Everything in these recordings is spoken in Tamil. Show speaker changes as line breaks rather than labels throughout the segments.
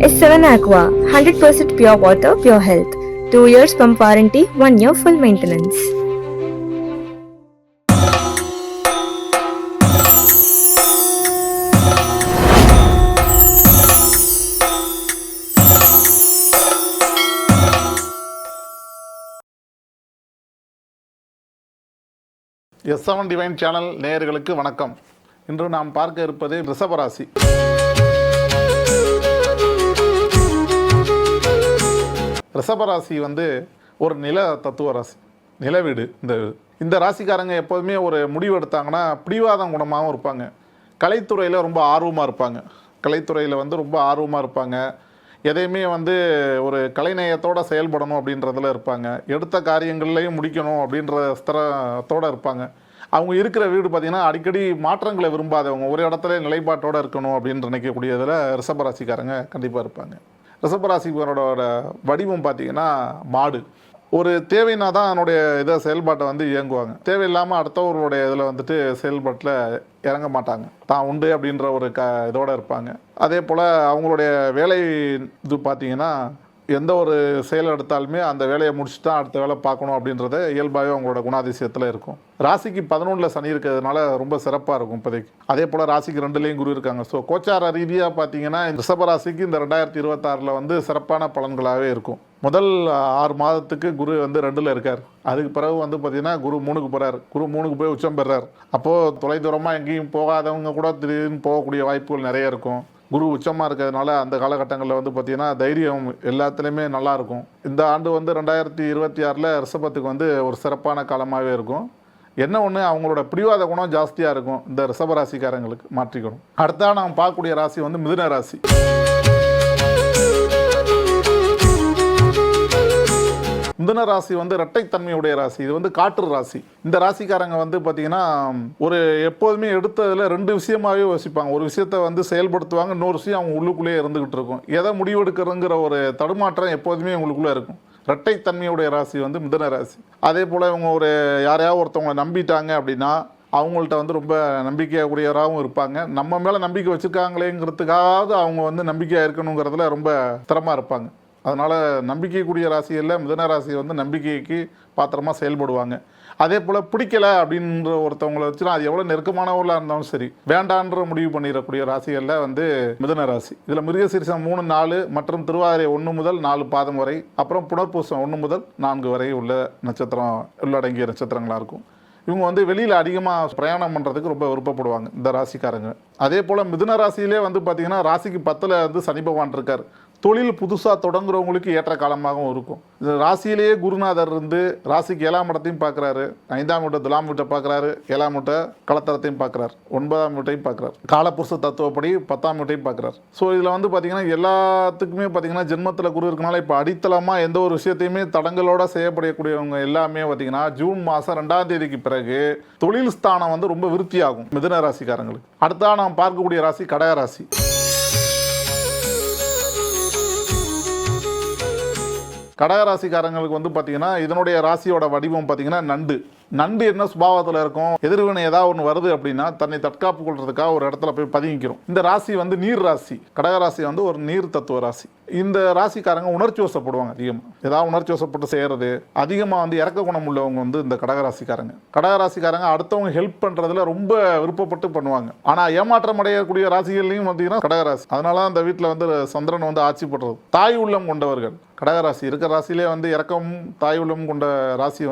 S7 Aqua, 100% pure water, pure health. 2 years pump warranty, 1 year full maintenance.
S7 divine channel நேயர்களுக்கு வணக்கம். இன்று நாம் பார்க்க இருப்பது ரிஷபராசி. ரிஷபராசி ஒரு நில தத்துவ ராசி, நிலவீடு. இந்த ராசிக்காரங்க எப்போதுமே ஒரு முடிவு எடுத்தாங்கன்னா பிடிவாதம் குணமாகவும் இருப்பாங்க. கலைத்துறையில் ரொம்ப ஆர்வமாக இருப்பாங்க. ரொம்ப ஆர்வமாக இருப்பாங்க. எதையுமே ஒரு கலைநயத்தோடு செயல்படணும் அப்படின்றதில் இருப்பாங்க. எடுத்த காரியங்கள்லையும் முடிக்கணும் அப்படின்ற ஸ்திரத்தோடு இருப்பாங்க. அவங்க இருக்கிற வீடு பார்த்திங்கன்னா அடிக்கடி மாற்றங்களை விரும்பாதவங்க, ஒரு இடத்துல நிலைப்பாட்டோடு இருக்கணும் அப்படின்னு நினைக்கக்கூடியதில் ரிஷபராசிக்காரங்க கண்டிப்பாக இருப்பாங்க. ரிஷபராசிக்காரோட வடிவம் பார்த்திங்கன்னா மாடு. ஒரு தேவைன்னா தான் அதனுடைய செயல்பாட்டை இயங்குவாங்க. தேவையில்லாமல் அடுத்தவர்களுடைய இதில் செயல்பாட்டில் இறங்க மாட்டாங்க. தான் உண்டு அப்படின்ற ஒரு இதோடு இருப்பாங்க. அதே போல் அவங்களுடைய வேலை பார்த்திங்கன்னா எந்த ஒரு செயல் எடுத்தாலுமே அந்த வேலையை முடிச்சுட்டு தான் அடுத்த வேலை பார்க்கணும் அப்படின்றத இயல்பாகவே அவங்களோட குணாதிசயத்தில் இருக்கும். ராசிக்கு 11 சனி இருக்கிறதுனால ரொம்ப சிறப்பாக இருக்கும் இப்போதைக்கு. அதே போல் ராசிக்கு 2லேயும் குரு இருக்காங்க. ஸோ கோச்சார ரீதியாக பார்த்தீங்கன்னா ரிஷபராசிக்கு இந்த 2026 சிறப்பான பலன்களாகவே இருக்கும். முதல் 6 மாதத்துக்கு குரு 2ல் இருக்கார். அதுக்கு பிறகு பார்த்திங்கன்னா குரு 3க்கு போகிறார். குரு 3க்கு போய் உச்சம் பெறார். அப்போது தொலைதூரமாக எங்கேயும் போகாதவங்க கூட திடீர்னு போகக்கூடிய வாய்ப்புகள் நிறைய இருக்கும். குரு உச்சமாக இருக்கிறதுனால அந்த காலகட்டங்களில் பார்த்திங்கன்னா தைரியம் எல்லாத்துலேயுமே நல்லாயிருக்கும். இந்த ஆண்டு 2026 ரிஷபத்துக்கு ஒரு சிறப்பான காலமாகவே இருக்கும். என்ன ஒன்று, அவங்களோட பிடிவாத குணம் ஜாஸ்தியாக இருக்கும். இந்த ரிஷபராசிக்காரங்களுக்கு மாற்றிக்கணும். அடுத்தா நாம் பார்க்கக்கூடிய ராசி மிதுன ராசி. மிதுன ராசி இரட்டைத்தன்மையுடைய ராசி. இது காற்று ராசி. இந்த ராசிக்காரங்க பார்த்திங்கன்னா ஒரு எப்போதுமே எடுத்ததில் 2 விஷயமாகவே யோசிப்பாங்க. ஒரு விஷயத்தை செயல்படுத்துவாங்க, இன்னொரு விஷயம் அவங்க உள்ளுக்குள்ளேயே இருந்துக்கிட்டு இருக்கும். எதை முடிவெடுக்கிறதுங்கிற ஒரு தடுமாற்றம் எப்போதுமே உங்களுக்குள்ளே இருக்கும். இரட்டைத்தன்மையுடைய ராசி மிதுன ராசி. அதே போல் இவங்க யாரையாவது ஒருத்தவங்களை நம்பிட்டாங்க அப்படின்னா அவங்கள்ட்ட ரொம்ப நம்பிக்கைக்குரியவராகவும் இருப்பாங்க. நம்ம மேலே நம்பிக்கை வச்சுருக்காங்களேங்கிறதுக்காவது அவங்க நம்பிக்கையாக இருக்கணுங்கிறதுல ரொம்ப திறமாக இருப்பாங்க. அதனால் நம்பிக்கைக்குரிய ராசியில் மிதுன ராசி நம்பிக்கைக்கு பாத்திரமாக செயல்படுவாங்க. அதே போல் பிடிக்கலை அப்படின்ற ஒருத்தவங்களை வச்சுனா அது எவ்வளோ நெருக்கமானவர்களாக இருந்தாலும் சரி வேண்டான்ற முடிவு பண்ணிடக்கூடிய ராசிகளில் மிதுன ராசி. இதில் மிருகசீரிஷம் 3, 4 மற்றும் திருவாதிரை 1 முதல் 4 பாதம் வரை, அப்புறம் புனர்பூசம் 1 முதல் 4 வரை உள்ள நட்சத்திரம் உள்ளடங்கிய நட்சத்திரங்களாக இருக்கும். இவங்க வெளியில் அதிகமாக பிரயாணம் பண்ணுறதுக்கு ரொம்ப விருப்பப்படுவாங்க இந்த ராசிக்காரங்க. அதே போல் மிதுன ராசியிலே பார்த்திங்கன்னா ராசிக்கு 10ல் சனி பகவான் இருக்கார். தொழில் புதுசாக தொடங்குறவங்களுக்கு ஏற்ற காலமாகவும் இருக்கும். இந்த ராசியிலேயே குருநாதர் ராசிக்கு 7ஆம் இடத்தையும் பார்க்குறாரு, 5ஆம் வீட்டை துலாம் வீட்டை பார்க்குறாரு, 7ஆம் வீட்டை களத்தரத்தையும் பார்க்குறாரு, 9ஆம் வீட்டையும் பார்க்குறாரு, காலப்புருஷ தத்துவப்படி 10ஆம் வீட்டையும் பார்க்குறாரு. ஸோ இதில் பார்த்திங்கன்னா எல்லாத்துக்குமே பார்த்திங்கன்னா ஜென்மத்தில் குரு இருக்கனால இப்போ அடித்தளமாக எந்த ஒரு விஷயத்தையுமே தடங்களோட செய்யப்படக்கூடியவங்க எல்லாமே பார்த்திங்கன்னா ஜூன் மாதம் 2ஆம் தேதிக்கு பிறகு தொழில் ஸ்தானம் ரொம்ப விருத்தியாகும் மிதுன ராசிக்காரங்களுக்கு. அடுத்தா நாம் பார்க்கக்கூடிய ராசி கடகராசி. கடகராசிக்காரங்களுக்கு பார்த்திங்கன்னா இதனுடைய ராசியோட வடிவம் பார்த்திங்கன்னா நண்டு என்ன சுபாவத்தில் இருக்கும், எதிர்வினை ஏதாவது ஒன்று வருது அப்படின்னா தன்னை தற்காப்பு கொள்றதுக்காக ஒரு இடத்துல போய் பதுங்கிக்கிறோம். இந்த ராசி நீர் ராசி. கடகராசி ஒரு நீர் தத்துவ ராசி. இந்த ராசிக்காரங்க உணர்ச்சி வசப்படுவாங்க. அதிகமாக ஏதாவது உணர்ச்சி வசப்பட்டு செய்கிறது, அதிகமாக இறக்க குணம் உள்ளவங்க இந்த கடகராசிக்காரங்க அடுத்தவங்க ஹெல்ப் பண்ணுறதுல ரொம்ப விருப்பப்பட்டு பண்ணுவாங்க. ஆனால் ஏமாற்றம் அடையக்கூடிய ராசிகள்லையும் பார்த்திங்கன்னா கடகராசி. அதனால அந்த வீட்டில் சந்திரன் ஆட்சி படுறது. தாய் உள்ளம் கொண்டவர்கள் கடகராசி. இருக்கிற ராசியிலே இறக்கம் தாய் உள்ளம் கொண்ட ராசி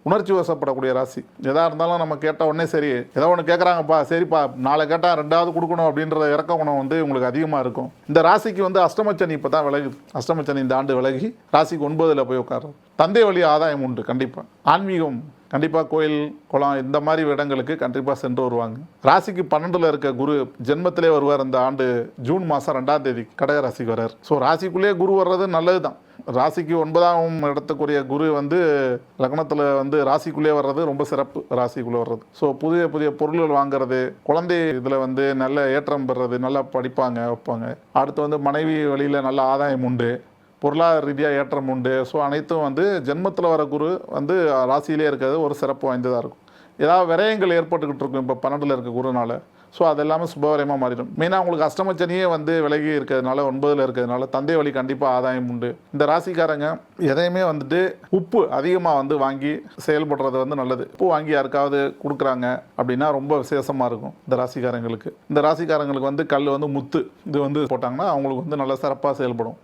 உணர்ச்சி வசப்படக்கூடிய ராசி. எதாக இருந்தாலும் நம்ம கேட்ட உடனே சரி ஏதோ ஒன்று கேட்குறாங்கப்பா, சரிப்பா நாளை கேட்டால் 2வது கொடுக்கணும் அப்படின்ற இறக்க குணம் உங்களுக்கு அதிகமாக இருக்கும். இந்த ராசிக்கு அஷ்டமச்சனி இப்போ தான் விலகுது. அஷ்டமச்சனி இந்த ஆண்டு விலகி ராசிக்கு 9ல் போய் உட்கார்றோம். தந்தை வழி ஆதாயம் உண்டு. கண்டிப்பாக ஆன்மீகம், கண்டிப்பாக கோயில் குளம் இந்த மாதிரி இடங்களுக்கு கண்டிப்பாக சென்று வருவாங்க. ராசிக்கு 12ல் இருக்க குரு ஜென்மத்திலே வருவார். இந்த ஆண்டு ஜூன் மாதம் 2ஆம் தேதி கடகராசிக்கு வர்றார். ஸோ ராசிக்குள்ளேயே குரு வர்றது நல்லது தான். ராசிக்கு 9ஆம் இடத்துக்குரிய குரு லக்னத்தில் ராசிக்குள்ளே வர்றது ரொம்ப சிறப்பு. ராசிக்குள்ளே வர்றது ஸோ புதிய புதிய பொருள்கள் வாங்குறது, குழந்தை இதில் நல்ல ஏற்றம் பெறுறது, நல்லா படிப்பாங்க வைப்பாங்க. அடுத்து மனைவி வழியில் நல்ல ஆதாயம் உண்டு, பொருளாதார ரீதியாக ஏற்றம் உண்டு. ஸோ அனைத்தும் ஜென்மத்தில் வர குரு ராசியிலே இருக்கிறது ஒரு சிறப்பு வாய்ந்ததாக இருக்கும். ஏதாவது விரயங்கள் ஏற்பட்டுக்கிட்டு இருக்கும் இப்போ 12ல் இருக்க குருனால. ஸோ அது எல்லாமே சுபவரியமாக மாறிடும். மெயினாக உங்களுக்கு அஷ்டமச்சனியே வந்து விலகி இருக்கிறதுனால 9ல் இருக்கிறதுனால தந்தை வழி கண்டிப்பாக ஆதாயம் உண்டு. இந்த ராசிக்காரங்க எதையுமே வந்துட்டு உப்பு அதிகமாக வந்து வாங்கி செயல்படுறது வந்து நல்லது. உப்பு வாங்கி யாருக்காவது கொடுக்குறாங்க அப்படின்னா ரொம்ப விசேஷமாக இருக்கும் இந்த ராசிக்காரங்களுக்கு. இந்த ராசிக்காரங்களுக்கு வந்து கல் வந்து முத்து இது வந்து போட்டாங்கன்னா அவங்களுக்கு வந்து நல்லா சிறப்பாக செயல்படும்.